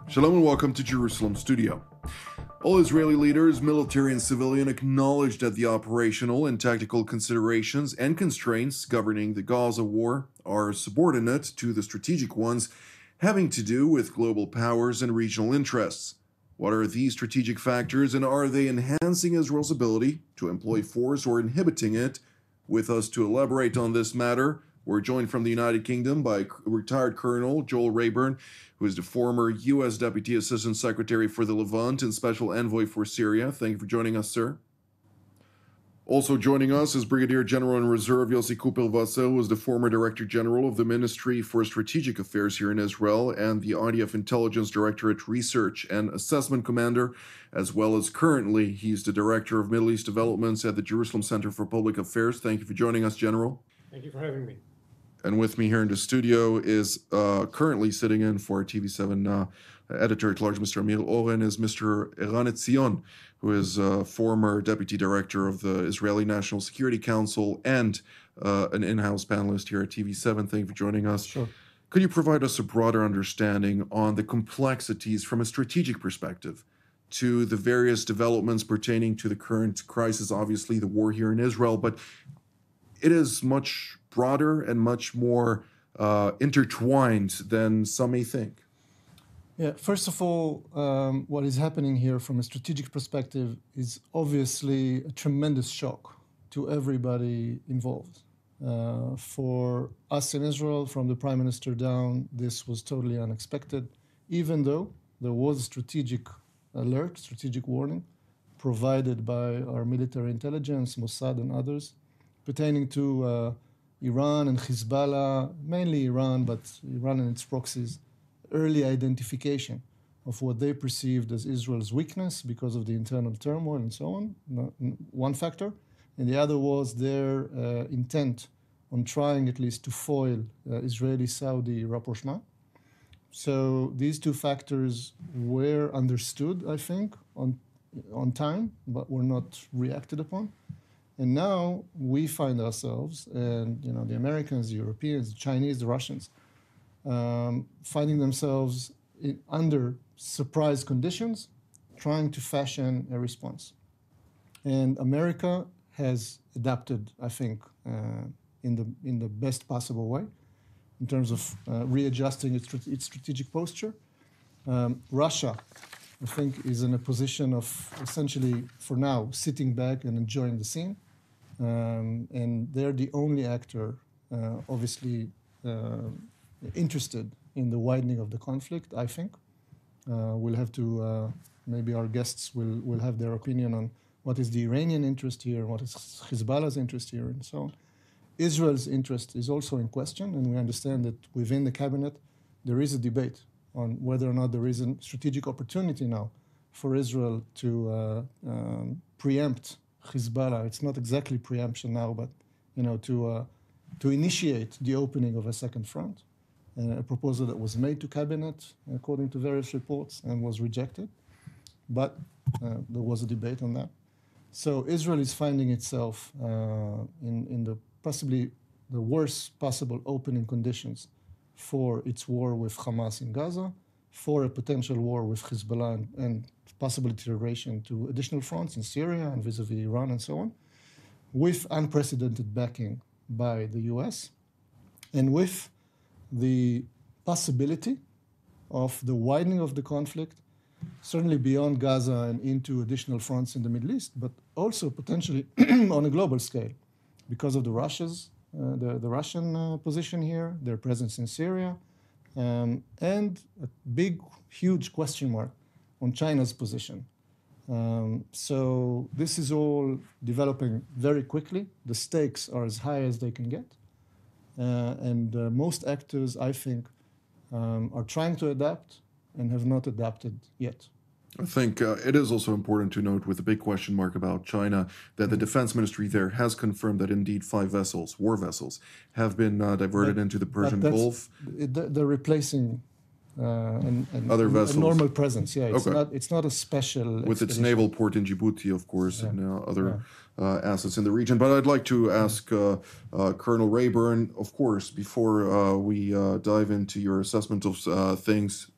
Shalom and welcome to Jerusalem Studio. All Israeli leaders, military and civilian, acknowledged that the operational and tactical considerations and constraints governing the Gaza war are subordinate to the strategic ones having to do with global powers and regional interests. What are these strategic factors, and are they enhancing Israel's ability to employ force or inhibiting it? With us to elaborate on this matter, we're joined from the United Kingdom by retired Colonel Joel Rayburn, who is the former U.S. Deputy Assistant Secretary for the Levant and Special Envoy for Syria. Thank you for joining us, sir. Also joining us is Brigadier General in Reserve Yossi Kuperwasser, who is the former Director General of the Ministry for Strategic Affairs here in Israel and the IDF Intelligence Directorate Research and Assessment Commander, as well as currently he's the Director of Middle East Developments at the Jerusalem Center for Public Affairs. Thank you for joining us, General. Thank you for having me. And with me here in the studio is currently sitting in for TV7 Editor-at-Large, Mr. Amir Oren, is Mr. Eran Etzion, who is former Deputy Director of the Israeli National Security Council and an in-house panelist here at TV7. Thank you for joining us. Sure. Could you provide us a broader understanding on the complexities from a strategic perspective to the various developments pertaining to the current crisis, obviously the war here in Israel, but it is much broader and much more intertwined than some may think? Yeah, first of all, what is happening here from a strategic perspective is obviously a tremendous shock to everybody involved. For us in Israel, from the Prime Minister down, this was totally unexpected, even though there was a strategic alert, strategic warning, provided by our military intelligence, Mossad and others, pertaining to Iran and Hezbollah, mainly Iran, but Iran and its proxies, early identification of what they perceived as Israel's weakness because of the internal turmoil and so on, one factor. And the other was their intent on trying at least to foil Israeli-Saudi rapprochement. So these two factors were understood, I think, on time, but were not reacted upon. And now we find ourselves, and the Americans, the Europeans, the Chinese, the Russians, finding themselves under surprise conditions, trying to fashion a response. And America has adapted, I think, in the best possible way, in terms of readjusting its strategic posture. Russia, I think, is in a position of essentially, for now, sitting back and enjoying the scene. And they're the only actor, obviously, interested in the widening of the conflict, I think. We'll have to, maybe our guests will have their opinion on what is the Iranian interest here, what is Hezbollah's interest here, and so on. Israel's interest is also in question, and we understand that within the cabinet there is a debate on whether or not there is a strategic opportunity now for Israel to preempt Hezbollah. It's not exactly preemption now, but to initiate the opening of a second front. A proposal that was made to cabinet, according to various reports, and was rejected. But there was a debate on that. So Israel is finding itself in the possibly the worst possible opening conditions for its war with Hamas in Gaza, for a potential war with Hezbollah and possible deterioration to additional fronts in Syria and vis-a-vis Iran and so on, with unprecedented backing by the US, and with the possibility of the widening of the conflict, certainly beyond Gaza and into additional fronts in the Middle East, but also potentially on a global scale because of the Russian position here, their presence in Syria, and a big, huge question mark on China's position. So this is all developing very quickly. The stakes are as high as they can get. And most actors, I think, are trying to adapt and have not adapted yet. I think it is also important to note, with a big question mark about China, that the defense ministry there has confirmed that indeed 5 vessels, war vessels, have been diverted into the Persian Gulf. They're replacing other vessels. A normal presence. Yeah, it's not a special with its naval port in Djibouti, of course, and other assets in the region. But I'd like to ask Colonel Rayburn, of course, before we dive into your assessment of things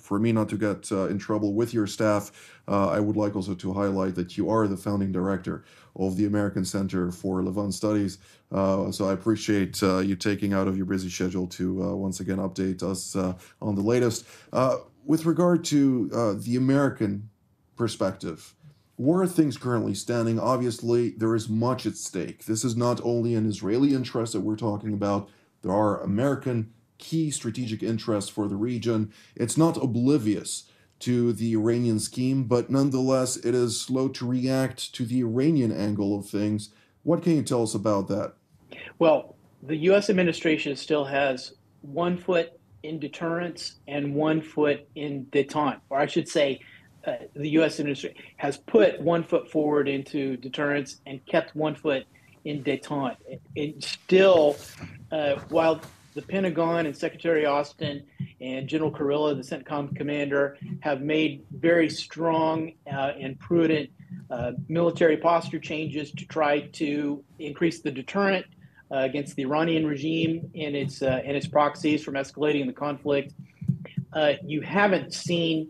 for me not to get in trouble with your staff, I would like also to highlight that you are the founding director of the American Center for Levant Studies. So I appreciate you taking out of your busy schedule to once again update us on the latest. With regard to the American perspective, where are things currently standing? Obviously, there is much at stake. This is not only an Israeli interest that we're talking about. There are American key strategic interests for the region. It's not oblivious to the Iranian scheme, but nonetheless, it is slow to react to the Iranian angle of things. What can you tell us about that? Well, the U.S. administration still has one foot in deterrence and one foot in détente, or I should say, the U.S. administration has put one foot forward into deterrence and kept one foot in détente. It still, while the Pentagon and Secretary Austin and General Kurilla, the CENTCOM commander, have made very strong and prudent military posture changes to try to increase the deterrent against the Iranian regime and its proxies from escalating the conflict. You haven't seen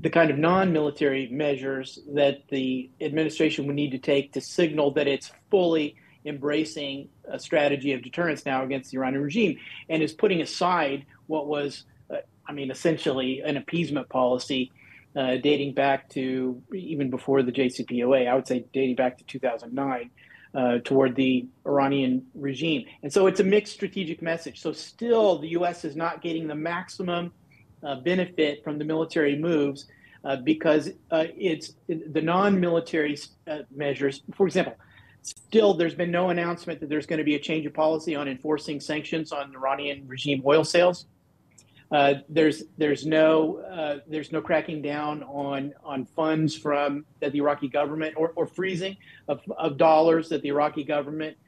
the kind of non-military measures that the administration would need to take to signal that it's fully embracing a strategy of deterrence now against the Iranian regime, and is putting aside what was, essentially an appeasement policy dating back to even before the JCPOA, I would say dating back to 2009, toward the Iranian regime. And so it's a mixed strategic message. So still the U.S. is not getting the maximum benefit from the military moves because it's the non-military measures. For example, still there's been no announcement that there's going to be a change of policy on enforcing sanctions on Iranian regime oil sales. There's no cracking down on funds from the Iraqi government or freezing of dollars that the Iraqi government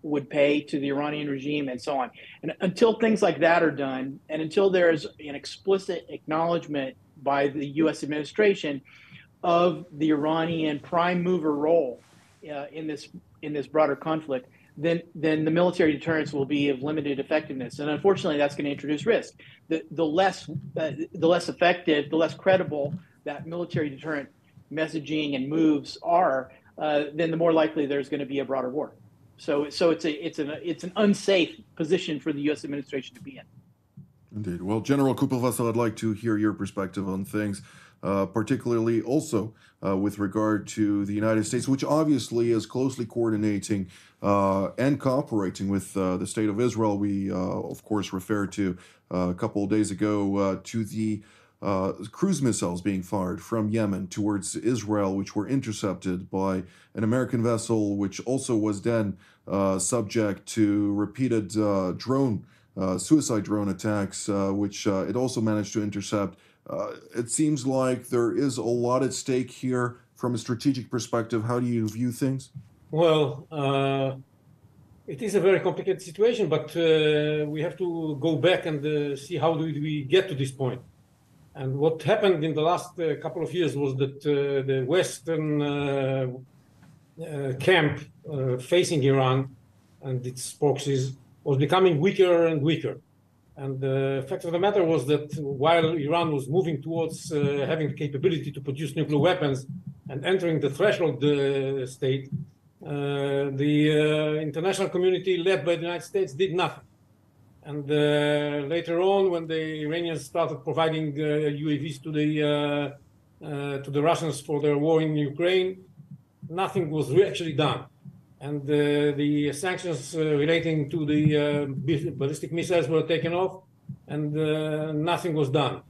would pay to the Iranian regime and so on. And until things like that are done, and until there's an explicit acknowledgement by the U.S. administration of the Iranian prime mover role in this broader conflict, then the military deterrence will be of limited effectiveness, and unfortunately, that's going to introduce risk. The less effective, the less credible that military deterrent messaging and moves are, then the more likely there's going to be a broader war. So it's an unsafe position for the U.S. administration to be in. Indeed. Well, General Kuperwasser, I'd like to hear your perspective on things, particularly also with regard to the United States, which obviously is closely coordinating and cooperating with the State of Israel. We, of course, referred to a couple of days ago to the cruise missiles being fired from Yemen towards Israel, which were intercepted by an American vessel, which also was then subject to repeated suicide drone attacks, which it also managed to intercept. It seems like there is a lot at stake here from a strategic perspective. How do you view things? Well, it is a very complicated situation, but we have to go back and see how did we get to this point. And what happened in the last couple of years was that the Western camp facing Iran and its proxies was becoming weaker and weaker. And the fact of the matter was that while Iran was moving towards having the capability to produce nuclear weapons and entering the threshold state, the international community led by the United States did nothing. And later on, when the Iranians started providing UAVs to the Russians for their war in Ukraine, nothing was actually done. And the sanctions relating to the ballistic missiles were taken off, and nothing was done.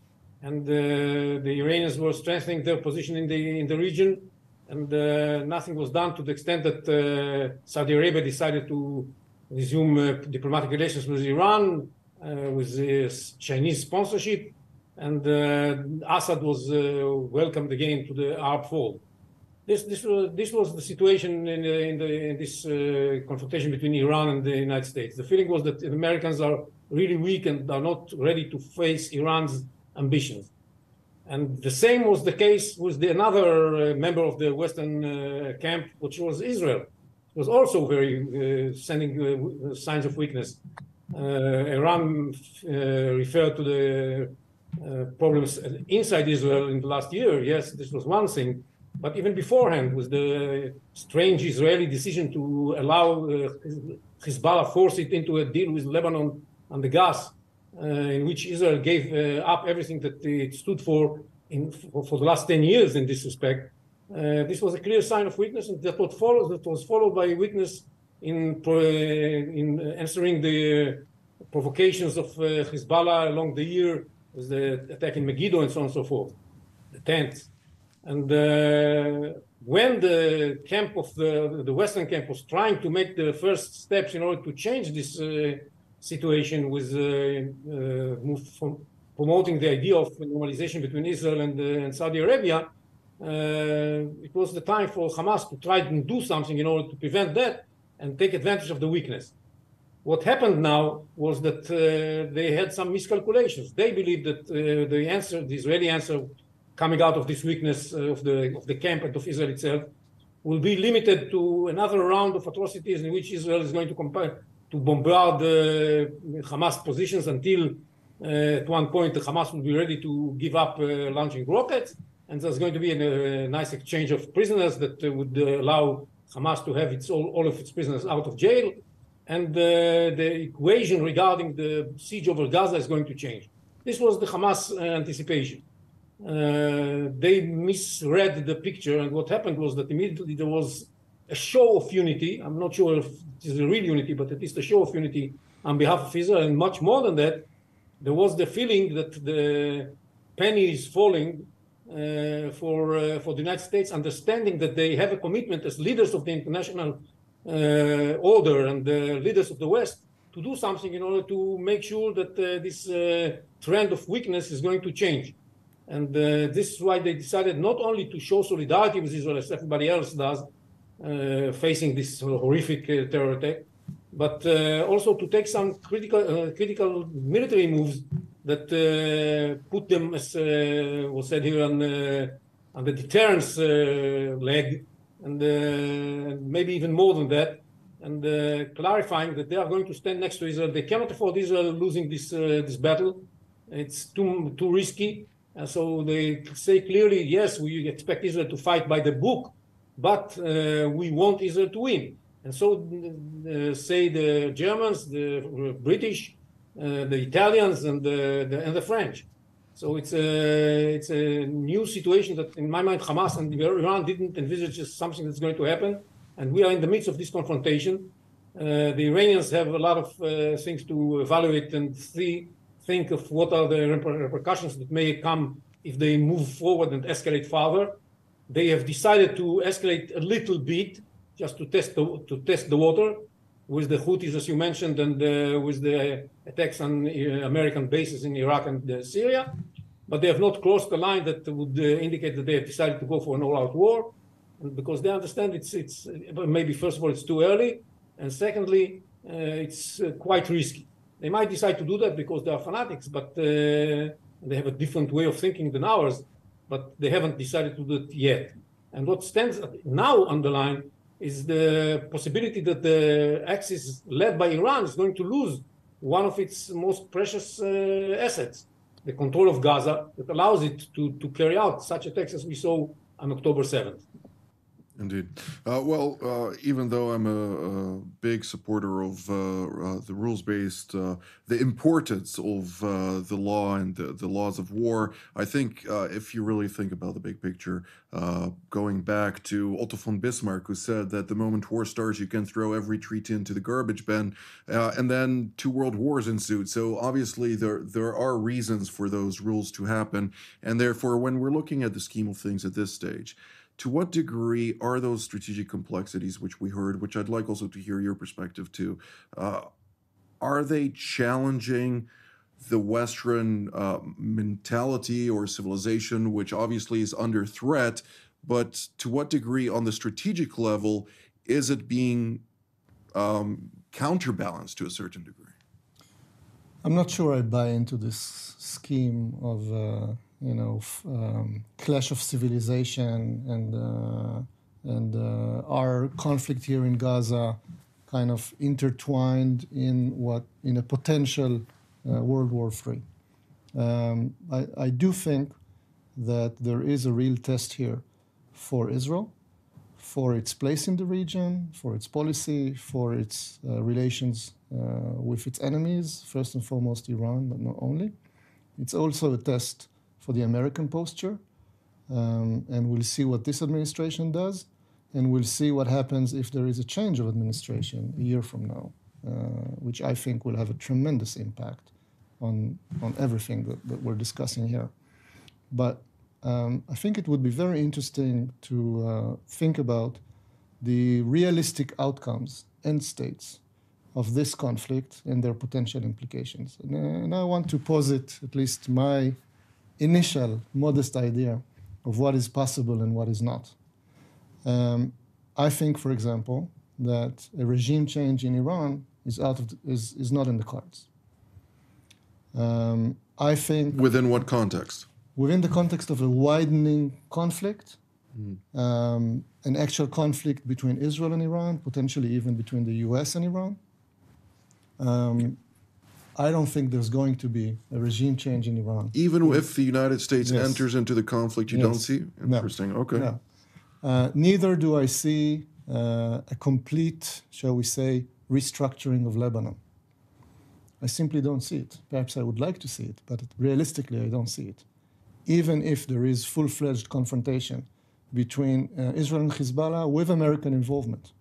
And the Iranians were strengthening their position in the region, and nothing was done to the extent that Saudi Arabia decided to resume diplomatic relations with Iran, with Chinese sponsorship, and Assad was welcomed again to the Arab fold. This was the situation in this confrontation between Iran and the United States. The feeling was that the Americans are really weak and are not ready to face Iran's ambitions. And the same was the case with another member of the Western camp, which was Israel. It was also very sending signs of weakness. Iran referred to the problems inside Israel in the last year, yes, this was one thing. But even beforehand, with the strange Israeli decision to allow Hezbollah force it into a deal with Lebanon on the gas, in which Israel gave up everything that it stood for the last 10 years in this respect. This was a clear sign of weakness, and that was followed by weakness in answering the provocations of Hezbollah along the year, with the attack in Megiddo and so on and so forth, the 10th. And when the camp of the Western camp was trying to make the first steps in order to change this situation, with promoting the idea of normalization between Israel and Saudi Arabia, it was the time for Hamas to try and do something in order to prevent that and take advantage of the weakness. What happened now was that they had some miscalculations. They believed that the Israeli answer, coming out of this weakness of the camp and of Israel itself, will be limited to another round of atrocities in which Israel is going to bombard Hamas positions until at one point the Hamas will be ready to give up launching rockets, and there's going to be a nice exchange of prisoners that would allow Hamas to have all of its prisoners out of jail, and the equation regarding the siege over Gaza is going to change. This was the Hamas anticipation. They misread the picture, and what happened was that immediately there was a show of unity. I'm not sure if it is a real unity, but at least a show of unity on behalf of Israel. And much more than that, there was the feeling that the penny is falling for the United States, understanding that they have a commitment as leaders of the international order and the leaders of the West to do something in order to make sure that this trend of weakness is going to change. And this is why they decided not only to show solidarity with Israel as everybody else does, facing this horrific terror attack, but also to take some critical military moves that put them, as was said here, on the deterrence leg, and maybe even more than that, and clarifying that they are going to stand next to Israel. They cannot afford Israel losing this battle. It's too risky. And so they say clearly, yes, we expect Israel to fight by the book, but we want Israel to win. And so say the Germans, the British, the Italians, and the French. So it's a new situation that, in my mind, Hamas and Iran didn't envisage as something that's going to happen. And we are in the midst of this confrontation. The Iranians have a lot of things to evaluate and think of what are the repercussions that may come if they move forward and escalate further. They have decided to escalate a little bit, just to test the water, with the Houthis, as you mentioned, and with the attacks on American bases in Iraq and Syria. But they have not crossed the line that would indicate that they have decided to go for an all-out war, because they understand it's maybe, first of all, it's too early, and secondly, it's quite risky. They might decide to do that because they are fanatics, but they have a different way of thinking than ours, but they haven't decided to do it yet. And what stands now on the line is the possibility that the axis led by Iran is going to lose one of its most precious assets, the control of Gaza, that allows it to carry out such attacks as we saw on October 7th. Indeed. Even though I'm a big supporter of the rules-based, the importance of the law and the laws of war, I think if you really think about the big picture, going back to Otto von Bismarck, who said that the moment war starts, you can throw every treaty into the garbage bin, and then 2 world wars ensued. So obviously there are reasons for those rules to happen, and therefore when we're looking at the scheme of things at this stage, to what degree are those strategic complexities which we heard, which I'd like also to hear your perspective too, are they challenging the Western mentality or civilization, which obviously is under threat, but to what degree on the strategic level is it being counterbalanced to a certain degree? I'm not sure I buy into this scheme of clash of civilization and our conflict here in Gaza kind of intertwined in a potential World War III. I do think that there is a real test here for Israel, for its place in the region, for its policy, for its relations with its enemies, first and foremost Iran, but not only. It's also a test for the American posture, and we'll see what this administration does, and we'll see what happens if there is a change of administration a year from now, which I think will have a tremendous impact on everything that we're discussing here. But I think it would be very interesting to think about the realistic outcomes, end states, of this conflict and their potential implications. And I want to posit at least my initial modest idea of what is possible and what is not. I think, for example, that a regime change in Iran is not in the cards. I think... Within what context? Within the context of a widening conflict, an actual conflict between Israel and Iran, potentially even between the US and Iran. I don't think there's going to be a regime change in Iran. Even if the United States Yes. enters into the conflict, you Yes. don't see? Interesting, No. okay. No. Neither do I see a complete, shall we say, restructuring of Lebanon. I simply don't see it. Perhaps I would like to see it, but realistically I don't see it. Even if there is full-fledged confrontation between Israel and Hezbollah with American involvement,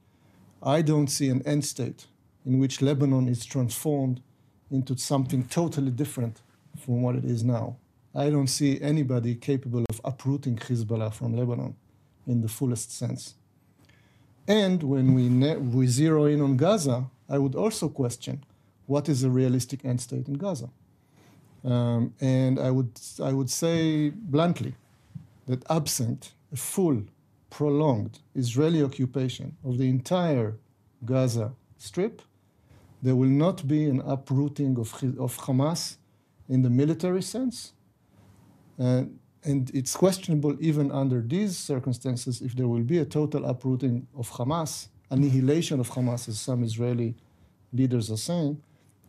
I don't see an end state in which Lebanon is transformed into something totally different from what it is now. I don't see anybody capable of uprooting Hezbollah from Lebanon in the fullest sense. And when we zero in on Gaza, I would also question what is a realistic end state in Gaza. And I would say bluntly that absent a full, prolonged Israeli occupation of the entire Gaza Strip, there will not be an uprooting of Hamas in the military sense. And it's questionable even under these circumstances if there will be a total uprooting of Hamas, annihilation of Hamas, as some Israeli leaders are saying,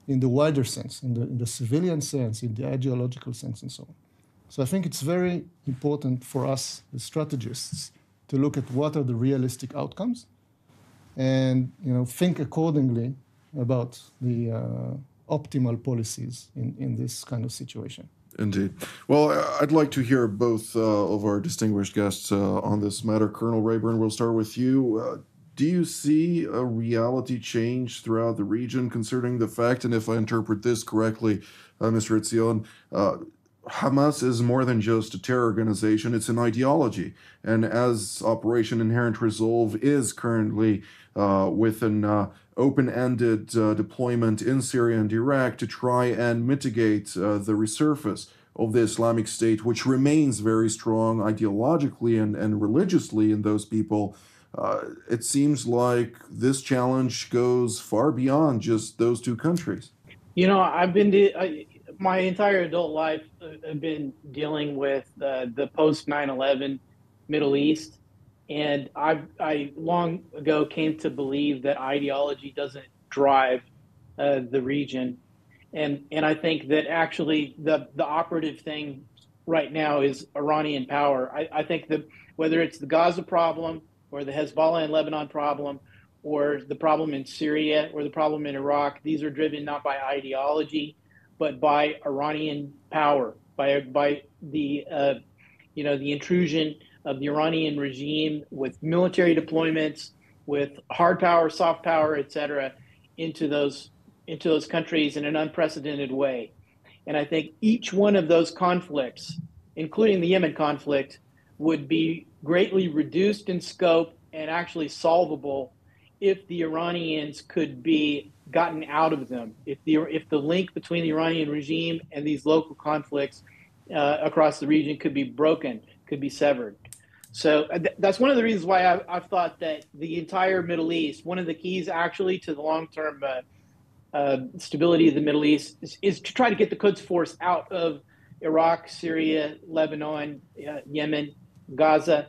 in the wider sense, in the civilian sense, in the ideological sense, and so on. So I think it's very important for us as strategists to look at what are the realistic outcomes and think accordingly about the optimal policies in this kind of situation. Indeed. Well, I'd like to hear both of our distinguished guests on this matter. Colonel Rayburn, we'll start with you. Do you see a reality change throughout the region concerning the fact, and if I interpret this correctly, Mr. Etzion, Hamas is more than just a terror organization, it's an ideology. And as Operation Inherent Resolve is currently with an open-ended deployment in Syria and Iraq to try and mitigate the resurface of the Islamic State, which remains very strong ideologically and religiously in those people, it seems like this challenge goes far beyond just those two countries. I've been my entire adult life I've been dealing with the post 9/11 Middle East, and I long ago came to believe that ideology doesn't drive the region, and I think that actually the operative thing right now is Iranian power. I think that whether it's the Gaza problem or the Hezbollah and Lebanon problem, or the problem in Syria, or the problem in Iraq, these are driven not by ideology, but by Iranian power, by the the intrusion of the Iranian regime with military deployments, with hard power, soft power, etc., into those countries in an unprecedented way. And I think each one of those conflicts, including the Yemen conflict, would be greatly reduced in scope and actually solvable if the Iranians could be gotten out of them, if the link between the Iranian regime and these local conflicts across the region could be broken, could be severed. So that's one of the reasons why I've thought that the entire Middle East, one of the keys actually to the long-term stability of the Middle East is to try to get the Quds Force out of Iraq, Syria, Lebanon, Yemen, Gaza,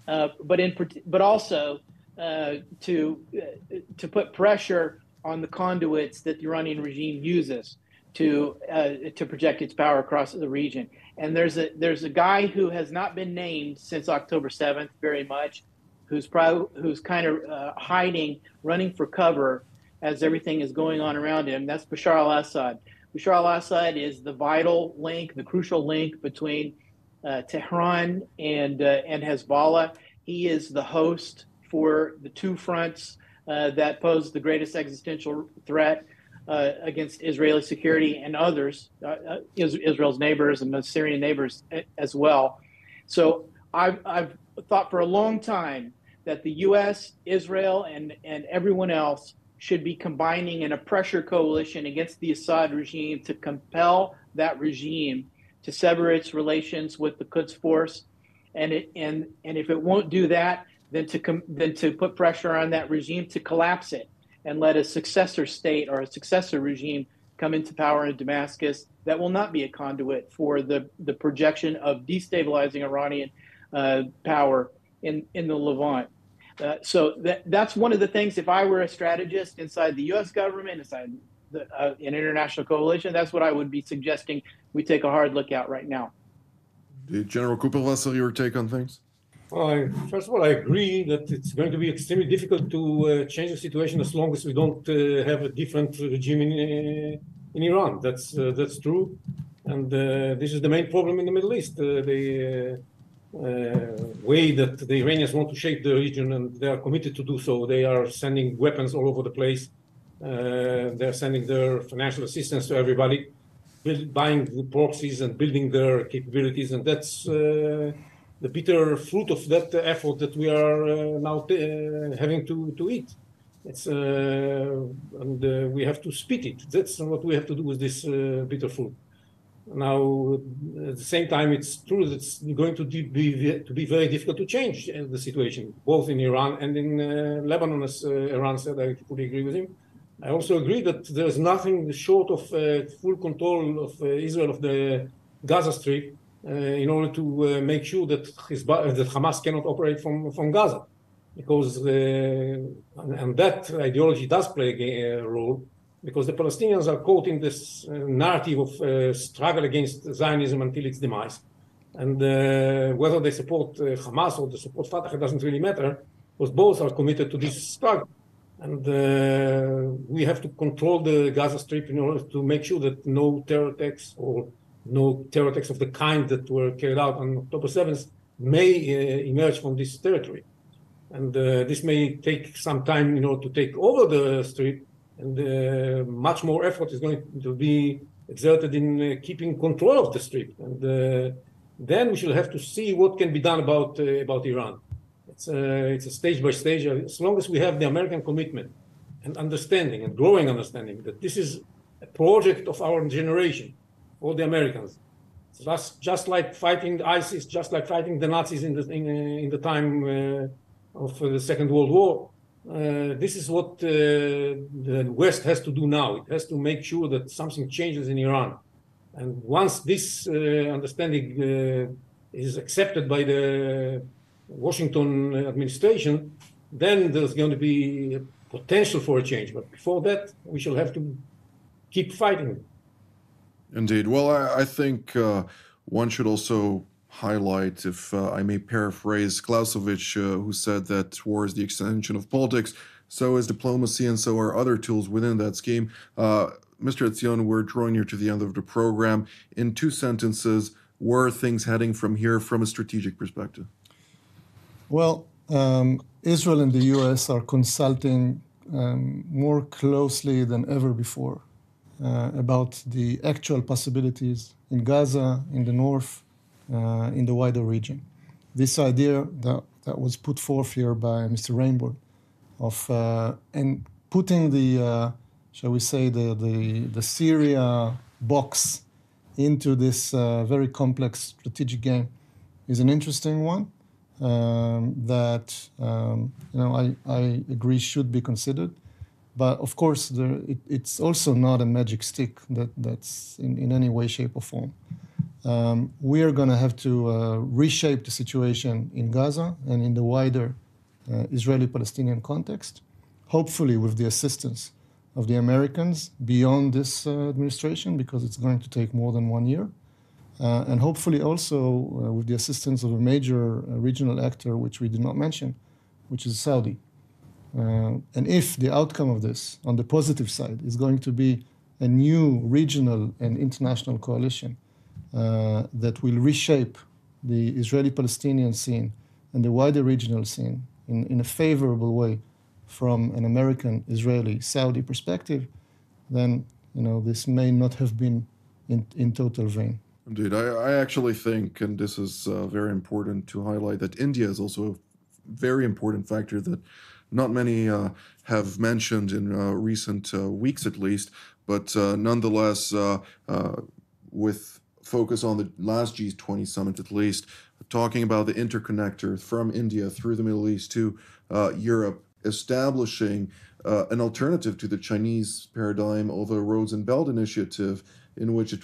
but also to put pressure on the conduits that the Iranian regime uses to project its power across the region. And there's a guy who has not been named since October 7th very much, who's kind of hiding, running for cover as everything is going on around him. That's Bashar al-Assad. Bashar al-Assad is the vital link, the crucial link between Tehran and Hezbollah. He is the host for the two fronts that pose the greatest existential threat against Israeli security and others, Israel's neighbors and the Syrian neighbors as well. So I've thought for a long time that the U.S., Israel, and everyone else should be combining in a pressure coalition against the Assad regime to compel that regime to sever its relations with the Quds Force, and if it won't do that, then to put pressure on that regime to collapse it and let a successor state or a successor regime come into power in Damascus that will not be a conduit for the projection of destabilizing Iranian power in the Levant. So that's one of the things, if I were a strategist inside the U.S. government, inside an international coalition, that's what I would be suggesting we take a hard look at right now. General Kuperwasser, your take on things? Well, first of all, I agree that it's going to be extremely difficult to change the situation as long as we don't have a different regime in Iran. That's true, and this is the main problem in the Middle East. The way that the Iranians want to shape the region, and they are committed to do so. They are sending weapons all over the place. They're sending their financial assistance to everybody, buying the proxies and building their capabilities, and that's the bitter fruit of that effort that we are now having to eat. It's and we have to spit it. That's what we have to do with this bitter fruit. Now, at the same time, it's true that it's going to be very difficult to change the situation, both in Iran and in Lebanon, as Eran said. I fully agree with him. I also agree that there's nothing short of full control of Israel of the Gaza Strip in order to make sure that Hamas cannot operate from Gaza, because and that ideology does play a role, because the Palestinians are caught in this narrative of struggle against Zionism until its demise. And whether they support Hamas or they support Fatah, it doesn't really matter, because both are committed to this struggle. And we have to control the Gaza Strip in order to make sure that no terror attacks or no terror attacks of the kind that were carried out on October 7th may emerge from this territory. And this may take some time in order to take over the Strip, and much more effort is going to be exerted in keeping control of the Strip. And then we shall have to see what can be done about Iran. It's a stage by stage. As long as we have the American commitment and understanding and growing understanding that this is a project of our generation, for the Americans, just like fighting ISIS, just like fighting the Nazis in the time of the Second World War. This is what the West has to do now. It has to make sure that something changes in Iran. And once this understanding is accepted by the Washington administration, then there's going to be potential for a change. But before that, we shall have to keep fighting. Indeed. Well, I think one should also highlight, if I may paraphrase Clausewitz, who said that war is the extension of politics, so is diplomacy, and so are other tools within that scheme. Mr. Etzion, we're drawing near to the end of the program. In 2 sentences, where are things heading from here from a strategic perspective? Well, Israel and the U.S. are consulting more closely than ever before about the actual possibilities in Gaza, in the north, in the wider region. This idea that was put forth here by Mr. Rayburn of and putting the, shall we say, the Syria box into this very complex strategic game is an interesting one that I agree should be considered. But of course, it's also not a magic stick that's in any way, shape, or form. We are going to have to reshape the situation in Gaza and in the wider Israeli-Palestinian context, hopefully with the assistance of the Americans beyond this administration, because it's going to take more than 1 year. And hopefully also with the assistance of a major regional actor, which we did not mention, which is Saudi. And if the outcome of this, on the positive side, is going to be a new regional and international coalition that will reshape the Israeli-Palestinian scene and the wider regional scene in a favorable way from an American, Israeli, Saudi perspective, then this may not have been in total vain. Indeed. I actually think, and this is very important to highlight, that India is also a very important factor that not many have mentioned in recent weeks at least, but nonetheless, with focus on the last G20 summit at least, talking about the interconnector from India through the Middle East to Europe, establishing an alternative to the Chinese paradigm of a Roads and Belt Initiative, in which it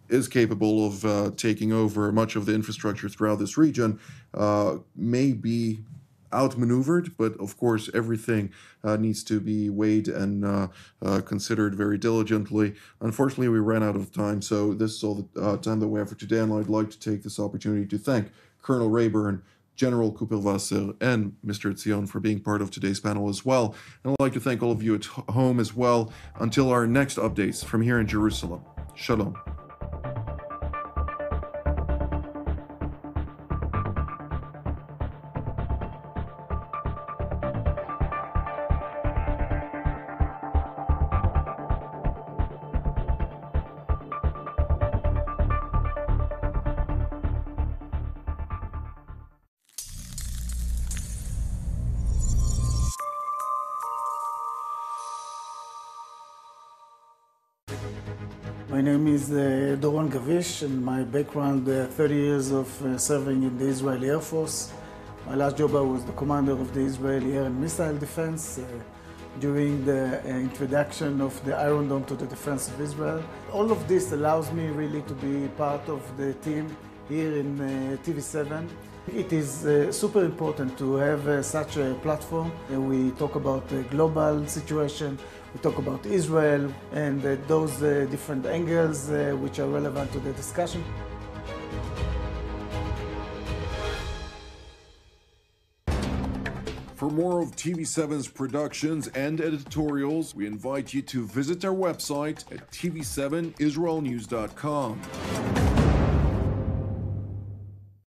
is capable of taking over much of the infrastructure throughout this region, may be outmaneuvered, but of course everything needs to be weighed and considered very diligently. Unfortunately, we ran out of time, so this is all the time that we have for today, and I'd like to take this opportunity to thank Colonel Rayburn, General Kuperwasser, and Mr. Etzion for being part of today's panel as well. And I'd like to thank all of you at home as well. Until our next updates from here in Jerusalem. Shalom. My name is Doron Gavish, and my background, 30 years of serving in the Israeli Air Force. My last job, I was the commander of the Israeli air and missile defense during the introduction of the Iron Dome to the defense of Israel. All of this allows me really to be part of the team here in TV7. It is super important to have such a platform. We talk about the global situation, we talk about Israel, and those different angles which are relevant to the discussion. For more of TV7's productions and editorials, we invite you to visit our website at tv7israelnews.com.